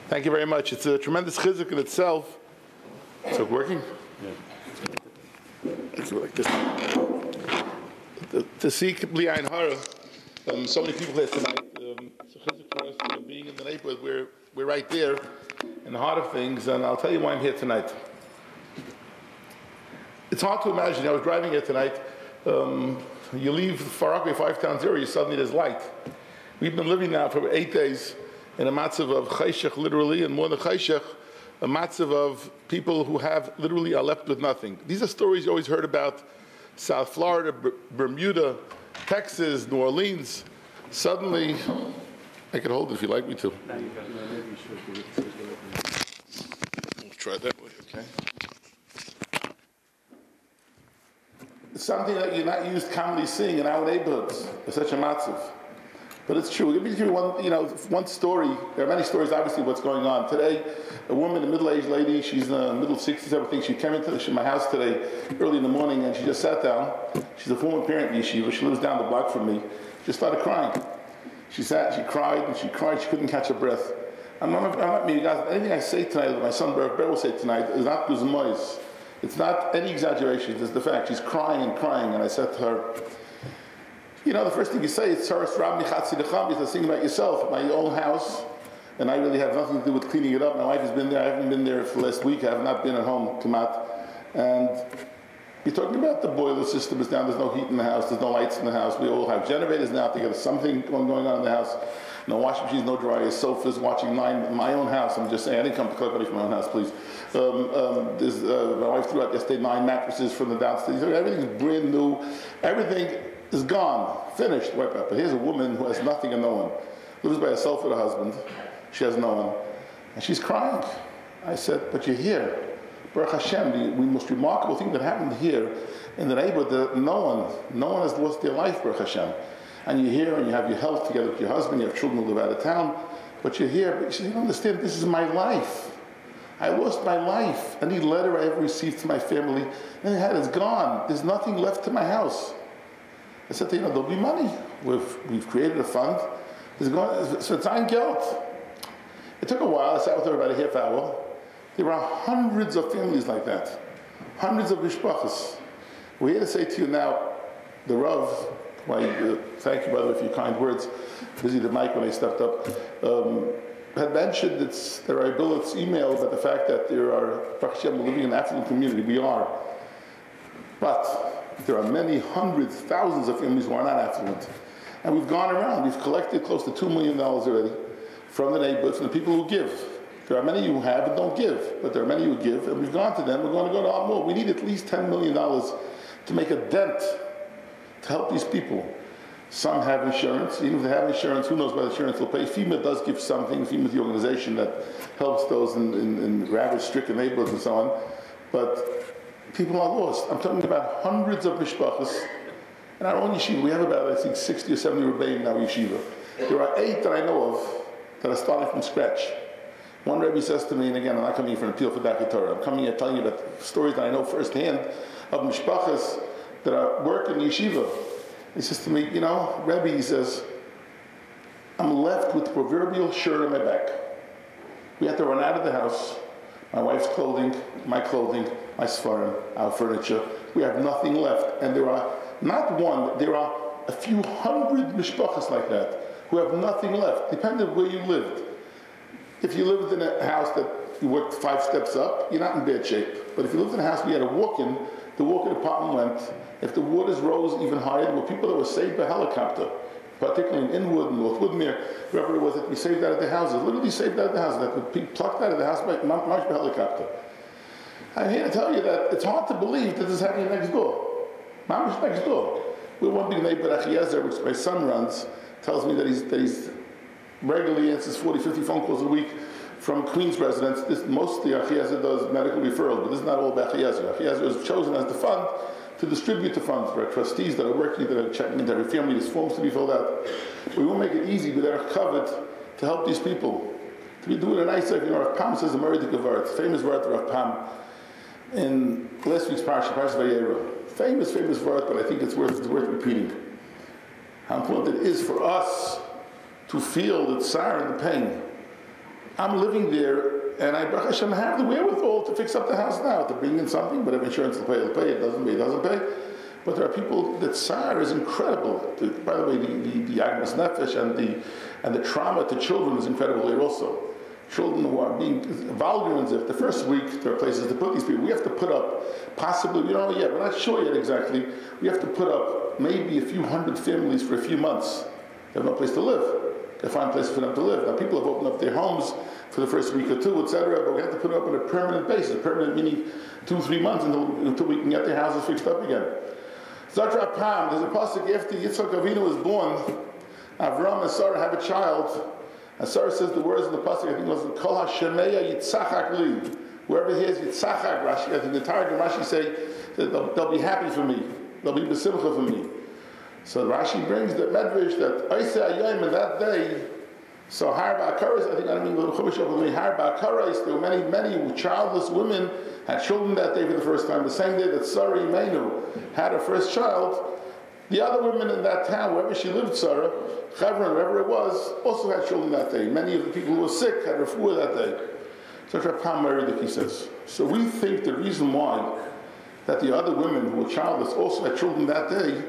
Thank you very much. It's a tremendous chizuk in itself. Is it working? Yeah. Let's do it like this. To see Bli Ayin Hara, so many people here tonight. It's a chizuk for us being in the neighborhood. We're right there in the heart of things, and I'll tell you why I'm here tonight. It's hard to imagine. I was driving here tonight. You leave Far Rockaway 5-town-0, you suddenly there's light. We've been living now for 8 days in a matzav of chayshech, literally, and more than chayshech, a matzav of people who have literally are left with nothing. These are stories you always heard about: South Florida, Bermuda, Texas, New Orleans. Suddenly, I can hold it if you'd like me to. Let's try that way, okay? It's something that you're not used to commonly seeing in our neighborhoods. It's such a matzav. But it's true. Let me give you one story. There are many stories, obviously, what's going on. Today, a woman, a middle-aged lady, she's in the middle 60s, everything. She came into my house today, early in the morning, and she just sat down. She's a former parent in Yeshiva. She lives down the block from me. She just started crying. She sat, she cried, and she cried. She couldn't catch her breath. I'm not me, guys. Anything I say tonight, that my son Bear will say tonight, is not guzmois. It's not any exaggeration. It's the fact. She's crying and crying, and I said to her, the first thing you say is, you're thinking about yourself, my own house, and I really have nothing to do with cleaning it up. My wife has been there. I haven't been there for the last week. I have not been at home, Kamat. And you're talking about the boiler system is down. There's no heat in the house. There's no lights in the house. We all have generators now to get something going on in the house. No washing machines, no dryers, sofas, watching my own house. I'm just saying, I didn't come to collect money from my own house, please. My wife threw out yesterday 9 mattresses from the downstairs. Everything's brand new. Everything is gone, finished, wiped out. But here's a woman who has nothing and no one. Lives by herself with her husband. She has no one. And she's crying. I said, but you're here. Baruch Hashem, the most remarkable thing that happened here in the neighborhood, that no one has lost their life, Baruch Hashem. And you're here and you have your health together with your husband, you have children who live out of town, but you're here. But you don't understand, this is my life. I lost my life. Any letter I ever received to my family, it's gone. There's nothing left to my house. I said to her, there'll be money. We've created a fund. So it's on geld. It took a while. I sat with her about a half hour. There are hundreds of families like that. Hundreds of mishpachas. We're here to say to you now, the Rav, thank you, brother, for your kind words. Busy the mic when I stepped up. Had mentioned there are billets email about the fact that there are, Baruch Hashem, living in an affluent community. We are. But there are many hundreds, thousands of families who are not affluent. And we've gone around. We've collected close to $2 million already from the neighborhoods, from the people who give. There are many who have and don't give, but there are many who give, and we've gone to them. We're going to go to a lot more. We need at least $10 million to make a dent to help these people. Some have insurance. Even if they have insurance, who knows what insurance will pay. FEMA does give something. FEMA is the organization that helps those in ravage-stricken neighborhoods and so on. But people are lost. I'm talking about hundreds of mishpachas. In our own yeshiva, we have about, I think, 60 or 70 rebbeim in our yeshiva. There are 8 that I know of that are starting from scratch. One Rebbe says to me, and again, I'm not coming here for an appeal for Darchei Torah. I'm coming here telling you about stories that I know firsthand of mishpachas that are working in yeshiva. He says to me, Rebbe, he says, I'm left with the proverbial shirt on my back. We had to run out of the house. My wife's clothing, my svarim, our furniture. We have nothing left. And there are not one, there are a few hundred mishpachas like that who have nothing left, depending on where you lived. If you lived in a house that you worked 5 steps up, you're not in bad shape. But if you lived in a house where you had a walk-in, the walk-in apartment went. If the waters rose even higher, there were people that were saved by helicopter, particularly in Inwood and North Woodmere, wherever it was that we saved out of the houses, literally saved out of the houses, that would be plucked out of the house by helicopter. I'm here to tell you that it's hard to believe that this is happening next door. Mama's next door. We're one big neighbor, Achiezer, which my son runs, tells me that he's regularly answers 40, 50 phone calls a week from Queens residents. Mostly Achiezer does medical referrals, but this is not all about Achiezer. Achiezer is chosen as the fund to distribute the funds. There are trustees that are working, that are checking into every family. There's forms to be filled out. We will make it easy, but they're covered to help these people. To be doing a nice thing. Rav Pam says a Meridic Vart, famous Vart Rav Pam in last week's Parsha Vayera. Famous Vart, but I think it's worth repeating. How important it is for us to to feel the tsar and the pain. I'm living there, and I, Baruch Hashem, have the wherewithal to fix up the house now, to bring in something, whatever insurance will pay, it'll pay, it doesn't pay. But there are people, the tsar is incredible. By the way, the agmas nefesh and the trauma to children is incredible here also. Children who are being vulgar, the first week there are places to put these people. We have to put up, possibly, we don't know yet, we're not sure yet exactly, we have to put up maybe a few hundred families for a few months. They have no place to live. They find places for them to live. Now people have opened up their homes for the first week or two, etc., but we have to put it up on a permanent basis. Permanent meaning 2-3 months until we can get their houses fixed up again. Zadra Pam, there's a pasuk after Yitzchak Avinu was born, Avram and Sarah have a child, and Sarah says the words in the pasuk, I think it was Kol HaShemeya Yitzchak Li. Whoever hears Yitzchak, Rashi, I think the Targum Rashi say that they'll be happy for me, they'll be besimcha for me. So Rashi brings the medrash that Oisei Hayom in that day. So Harba Akaras, I mean Harba Akaras, there were many childless women had children that day for the first time. The same day that Sarah Imenu had her first child, the other women in that town, wherever she lived, Sarah, Chevron, wherever it was, also had children that day. Many of the people who were sick had refuah that day. So Rapam Meredith, he says. So we think the reason why that the other women who were childless also had children that day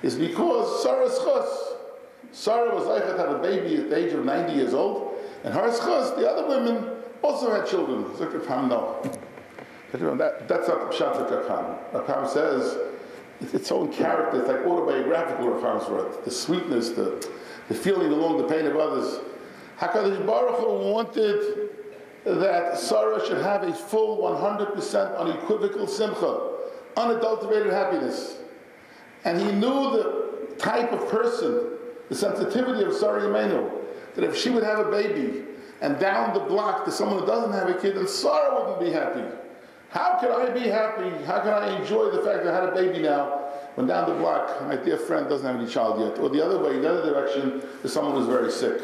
is because Sarah's chus. Sarah was like to have a baby at the age of 90 years old, and her chus, the other women, also had children. So Rapam, no. That's not the pshat of Rapam. Rapam says, it's its own character, it's like autobiographical Rapam's word. The sweetness, the feeling along the pain of others. HaKadosh Baruch Hu wanted that Sarah should have a full 100% unequivocal simcha, unadulterated happiness. And he knew the type of person, the sensitivity of Sarah Imenu, that if she would have a baby and down the block to someone who doesn't have a kid, then Sarah wouldn't be happy. How can I be happy? How can I enjoy the fact that I had a baby now when down the block my dear friend doesn't have any child yet? Or the other way, the other direction, is someone who's very sick.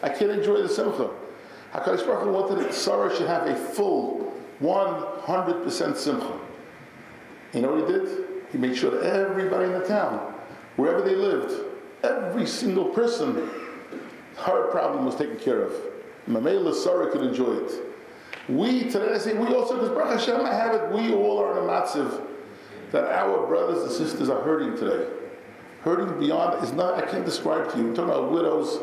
I can't enjoy the simcha. HaKadosh Baruch Hu wanted that Sarah should have a full 100% simcha. You know what he did? He made sure that everybody in the town, wherever they lived, every single person, her problem was taken care of. Mamela Sarah could enjoy it. We, today I say, we also, because Baruch Hashem, I have it, we all are in a matziv that our brothers and sisters are hurting today. Hurting beyond, is not, I can't describe to you. I'm talking about widows,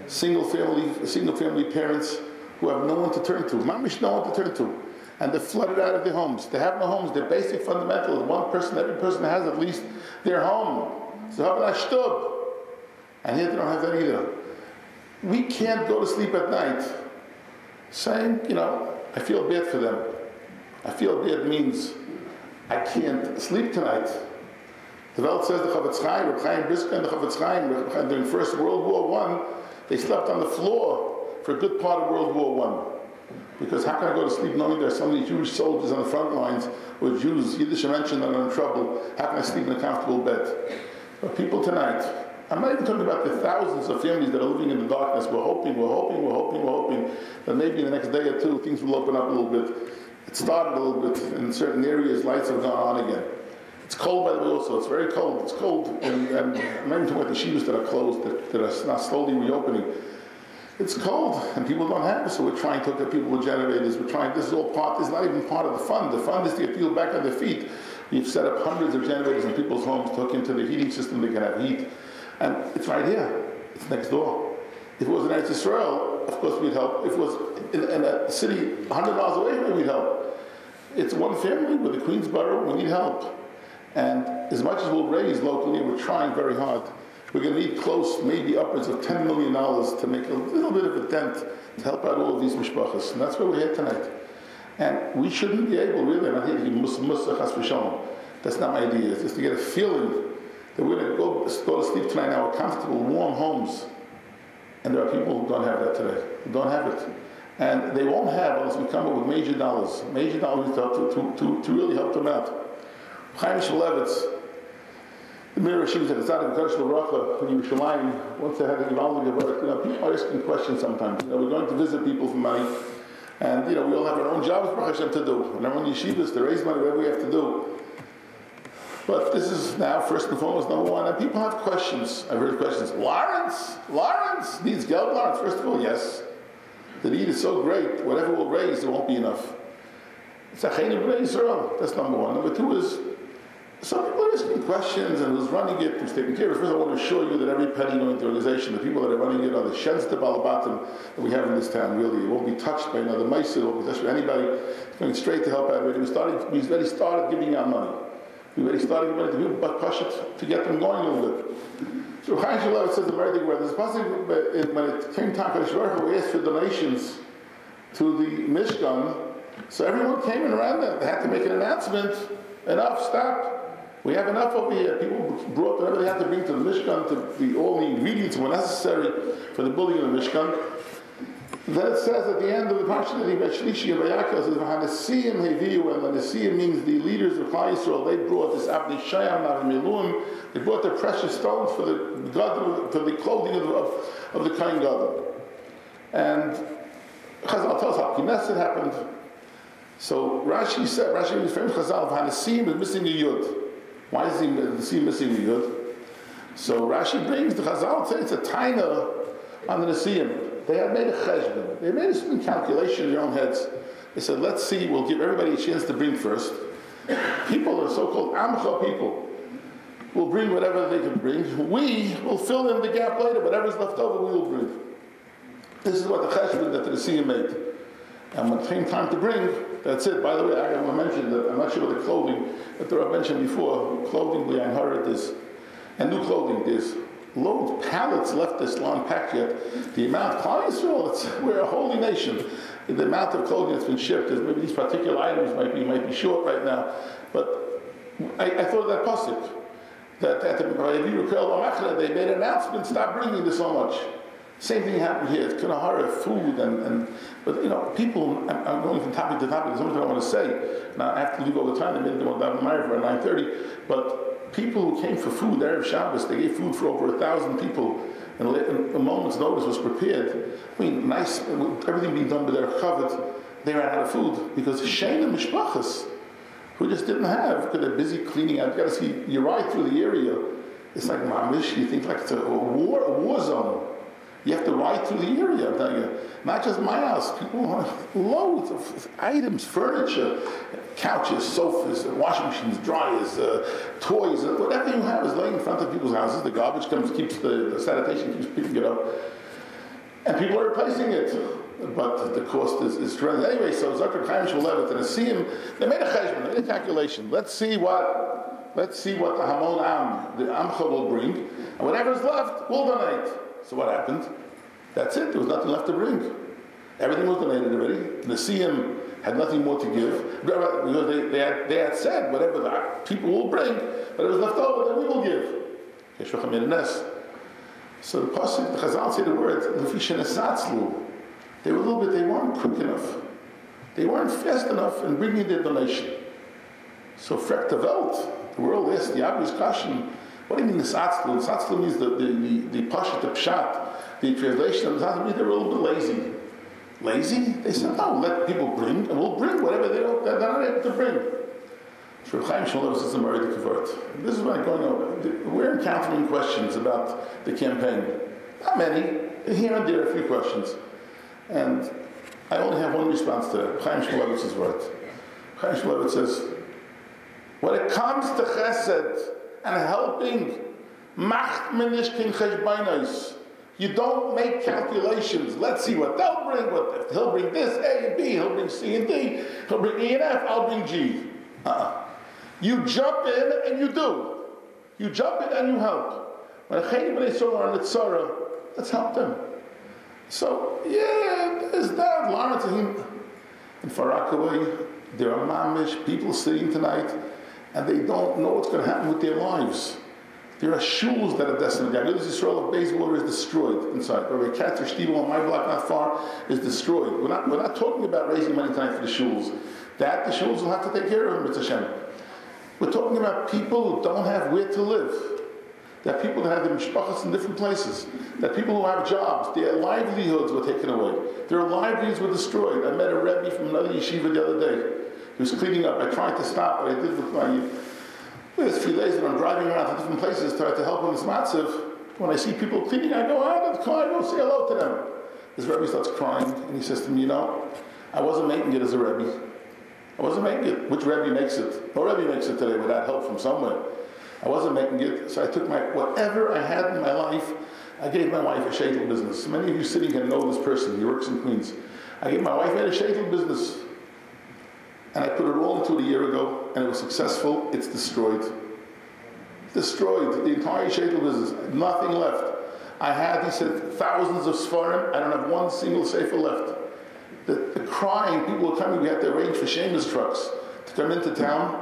single family parents who have no one to turn to. Mamish, no one to turn to. And they're flooded out of their homes. They have no homes. Their basic fundamentals. One person, every person has at least their home. So have an ashtub. And here they don't have that either. We can't go to sleep at night saying, I feel bad for them. I feel bad means I can't sleep tonight. The Welt says the Chavetz Chaim, Reb Chaim Brisker and the Chavetz Chaim, during First World War I, they slept on the floor for a good part of World War I. Because how can I go to sleep knowing there are so many Jewish soldiers on the front lines, or Jews, Yiddish mentioned, that are in trouble? How can I sleep in a comfortable bed? But people tonight, I'm not even talking about the thousands of families that are living in the darkness. We're hoping that maybe in the next day or two things will open up a little bit. It started a little bit in certain areas, lights have gone on again. It's cold, by the way, also. It's very cold. It's cold. And I'm not even talking about the yeshivas that are closed, that are now slowly reopening. It's cold, and people don't have it, so we're trying to get people with generators. This is all part, this is not even part of the fund. The fund is to get people back on their feet. We've set up hundreds of generators in people's homes to hook into the heating system. They can have heat. And it's right here. It's next door. If it was in Eretz Yisrael, of course we'd help. If it was in a city 100 miles away from here, we'd help. It's one family with the Queensboro. We need help. And as much as we'll raise locally, we're trying very hard. We're going to need close, maybe upwards of $10 million to make a little bit of a dent to help out all of these mishpachas. And that's why we're here tonight. And we shouldn't be able, really, I'm not here to give musa chas v'shalom. That's not my idea. It's just to get a feeling that we're going to go to sleep tonight now with comfortable, warm homes. And there are people who don't have that today, who don't have it. And they won't have unless we come up with major dollars to really help them out. Chaim Shmulevitz, the Mir Yeshiva said, it's not in Kodesh L'Bracha, in Yerushalayim, once they had the Givaldi Gevorah, people are asking questions sometimes. We're going to visit people for money, and we all have our own jobs, Baruch Hashem, to do, and our own yeshivas to raise money, whatever we have to do. But this is now first and foremost number one. And people have questions. I've heard questions. Lawrence needs Geld, Lawrence. First of all, yes. The need is so great. Whatever we'll raise, there won't be enough. It's Achiezer B'nai Yisrael. That's number one. Number two is, some people are asking questions and who's running it, who's taking care of it. First, I want to assure you that every penny going into the organization, the people that are running it are the shenste balabatim that we have in this town, really. It won't be touched by another meiser, it won't be touched by anybody. It's going straight to help out. We already started giving out money. We already started giving money to people, but push it to get them going a little bit. So Chaim says a very big word. There's a possibility when it came time for the Shvarcha, we asked for donations to the Mishkan. So everyone came in around them. They had to make an announcement. Enough, stop. We have enough over here. People brought whatever they had to bring to the Mishkan, all the ingredients were necessary for the building of the Mishkan. Then it says at the end of the parsha that Rabbi Yaakov says, "V'hanesiim heviu," and the Nesiim means the leaders of Klal Yisrael. They brought this Abnei Shayam, Navim. They brought their precious stones for the clothing of the Kohen Gadol. And Chazal tells us how Knesset happened. So Rashi is famous Chazal, "V'hanesiim" is missing a yud. Why is the Nesiim missing a yud? So Rashi brings the Chazal, says it's a taina on the Nesiim. They had made a cheshbon. They made a certain calculation in their own heads. They said, let's see, we'll give everybody a chance to bring first. People are so-called amcha people. Will bring whatever they can bring. We will fill in the gap later. Whatever's left over, we will bring. This is what the cheshbon that the Nesiim made. And when it came time to bring, that's it. By the way, I want to mention that I'm not sure what the clothing that Torah mentioned before. Clothing, we heard this, and new clothing. There's loads, pallets left this long packed yet. The amount, Klal Yisrael, we're a holy nation. The amount of clothing that's been shipped, maybe these particular items might be short right now. But I thought of that pasuk that at the they made an announcement, stop bringing this so much. Same thing happened here. It's Kanahara, food, but people, I'm going from topic to topic, there's something I want to say. Now I have to leave all the time, they made them all down in Meyer for 9:30, but people who came for food, Erev Shabbos, they gave food for over 1,000 people, and a moment's notice was prepared. I mean, nice, everything being done by their chavod, they ran out of food, because Sheina Mishpachas, who just didn't have, because they're busy cleaning out, you got to see, you ride through the area, it's like mamish, you think like it's a war zone. You have to ride through the area, I'm telling you. Not just my house, people have loads of items, furniture, couches, sofas, washing machines, dryers, toys, whatever you have is laying in front of people's houses. The garbage keeps the sanitation keeps picking it up. And people are replacing it. But the cost is tremendous. Anyway, so Zakir Chaim Shmuelevitz and Nesiim, they made a cheshbon, they made a calculation. Let's see what the Hamon Am, the Amcha will bring, and whatever's left, we'll donate. So what happened? That's it. There was nothing left to bring. Everything was donated already. The Nesiim had nothing more to give because they had said whatever the people will bring, but it was left over that we will give. So the pasuk, the Chazal say the word they weren't quick enough. They weren't fast enough in bringing their donation. So frek the Welt, the world asked the obvious question. What do you mean the satzlu? The satzlu means the pashat, the pshat, the translation of the satzlu means they were a little bit lazy. Lazy? They said, no, let people bring, and we'll bring whatever they're not able to bring. Rabbi Chaim Shmuelevitz is the Murray to convert. This is what I'm going over. We're encountering questions about the campaign. Not many. Here and there, a few questions. And I only have one response to that. Chaim Shmuelevitz's word. Chaim Shmuelevitz says, when it comes to chesed, and helping, you don't make calculations. Let's see what they'll bring. He'll bring this, A and B. He'll bring C and D. He'll bring E and F. I'll bring G. You jump in and you do. You jump in and you help. When Achiezer B'nai Yisrael are in the tzara, let's help them. So, yeah, there's that. Lawrence in Far Rockaway, there are mamish people sitting tonight, and they don't know what's going to happen with their lives. There are shuls that are decimated. I know this Israel of Bayswater is destroyed inside. Rabbi Katzer Stiebel on my block not far is destroyed. We're not talking about raising money tonight for the shuls. That the shuls will have to take care of them, Mitzvah Hashem. We're talking about people who don't have where to live. There are people that have their mishpachas in different places. There are people who have jobs. Their livelihoods were taken away. Their livelihoods were destroyed. I met a Rebbe from another yeshiva the other day. He was cleaning up. I tried to stop, but I did with There's a few days when I'm driving around to different places, trying to help in this matziv. When I see people cleaning, I go out of the car, I go say hello to them. This Rebbe starts crying, and he says to me, I wasn't making it as a Rebbe. I wasn't making it. Which Rebbe makes it? No Rebbe makes it today without help from somewhere. I wasn't making it, so I took whatever I had in my life, I gave my wife a sheitel business. Many of you sitting here know this person. He works in Queens. I gave my wife a sheitel business. And I put it all into it a year ago, and it was successful. It's destroyed. Destroyed. The entire sheitel business. Nothing left. I had, he said, thousands of svarim. I don't have one single sefer left. The crying, people were coming. We had to arrange for shameless trucks to come into town.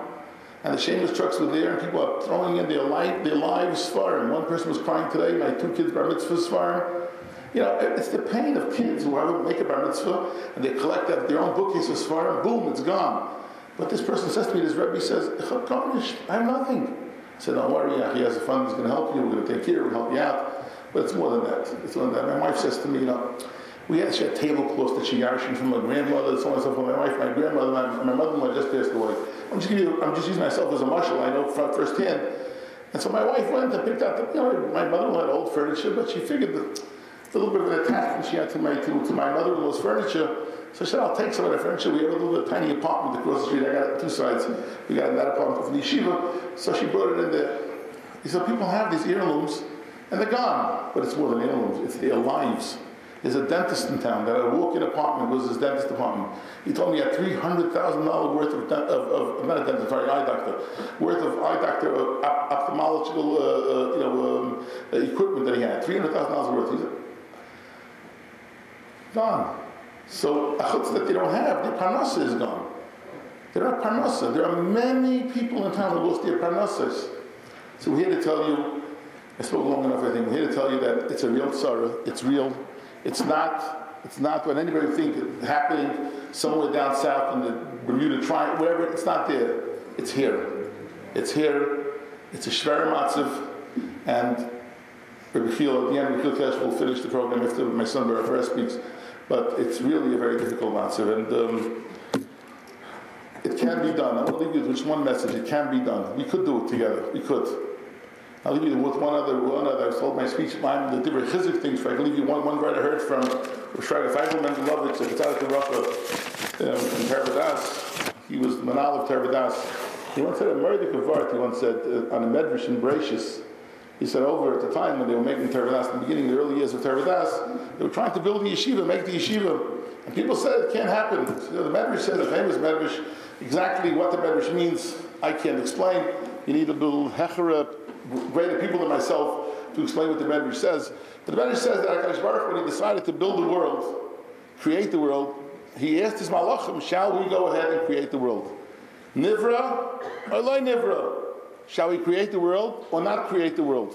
And the shameless trucks were there, and people are throwing in their lives svarim. One person was crying today, my 2 kids bar mitzvah svarim. It's the pain of kids who have make a bar mitzvah, and they collect their own bookcase of svarim, boom, it's gone. But this person says to me, this Rebbe says, I have nothing. I said, don't worry, he has a fund, he's going to help you, we're going to take care, we'll help you out. But it's more than that. My wife says to me, she had tablecloths that she yarshin from my grandmother, so on and so forth. My wife, my grandmother, my mother-in-law just passed away. I'm just using myself as a marshal, I know firsthand. And so my wife went and picked out my mother-in-law had old furniture, but she figured that a little bit of an attachment she had to my mother-in-law's furniture. So she said, I'll take some of the furniture. We have a little bit tiny apartment across the street. I got it on 2 sides. We got that apartment from the Yeshiva. So she brought it in there. He said, people have these heirlooms, and they're gone. But it's more than heirlooms. It's their lives. There's a dentist in town that a walk-in apartment was his dentist apartment. He told me he had $300,000 worth of not a dentist, sorry, eye doctor, ophthalmological equipment that he had. $300,000 worth. He said, gone. So achutz that they don't have, their parnasa is gone. They don't have parnasa. There are many people in town who lost their parnasas. So we're here to tell you, I spoke long enough I think, we're here to tell you that it's a real tzara, it's real. It's not what anybody would think happening somewhere down south in the Bermuda Triangle, wherever, it's not there. It's here. It's here. It's a shver matziv. And Rabbi Phil, at the end, Rabbi Phil will finish the program after my son Baruch speaks. But it's really a very difficult matziv. And it can be done. I want to leave you with just one message. It can be done. We could do it together. We could. I'll leave you with one other. I told my speech, the different chizik things. I can leave you one word I heard from Rosh Mendelovich, the Tzaddik Rafa in Tervadas. He was the manal of Tervadas. He once said a murdik of Vart. He once said on a medrash in Bereshis. He said over at the time when they were making Tervadas, in the beginning, the early years of Tervadas, they were trying to build the yeshiva, make the yeshiva, and people said it can't happen. The medrash says, the famous medrash, exactly what the medrash means, I can't explain. You need to build hechera, greater people than myself to explain what the Medrash says. But the Medrash says that HaKadosh Baruch Hu, when he decided to build the world, create the world, he asked his malachim, shall we go ahead and create the world? Nivra or lo nivra? Shall we create the world or not create the world?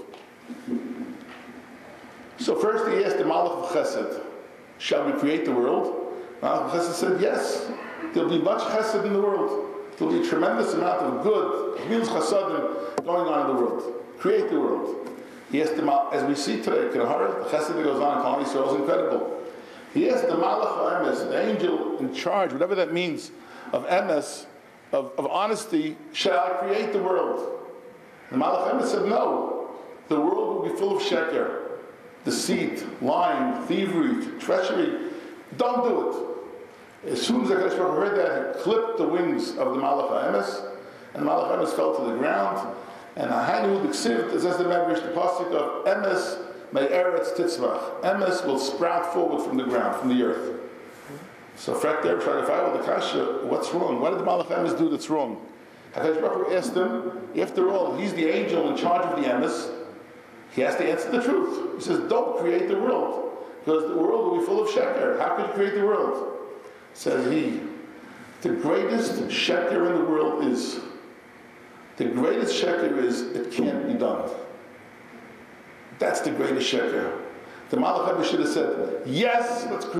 So first he asked the Malach of Chesed, shall we create the world? Malach of Chesed said, yes. There'll be much Chesed in the world. There'll be a tremendous amount of good, Gil's Chasadim, going on in the world. Create the world. He asked them, as we see today, the Chesed that goes on in Klal Yisrael is incredible. He asked the Malach Emes, the angel in charge, whatever that means, of Emes, of honesty, shall I create the world? The Malach Emes said, no. The world will be full of sheker, deceit, lying, thievery, treachery. Don't do it. As soon as the HaKadosh Baruch Hu heard that, he clipped the wings of the Malach Emes, and the Malach Emes fell to the ground. And Hainu Diksiv, as the Medrash, the pasuk of Emes may eretz titzvach. Emes will sprout forward from the ground, from the earth. So Frak there tried to follow the kasha. What's wrong? What did the Malach Emes do that's wrong? HaKadosh Baruch Hu asked him. After all, he's the angel in charge of the Emes. He has to answer the truth. He says, "Don't create the world, because the world will be full of sheker. How could you create the world?" Says he, "The greatest sheker in the world is." The greatest sheker is, it can't be done. That's the greatest sheker. The Malach Emes should have said, yes, let's create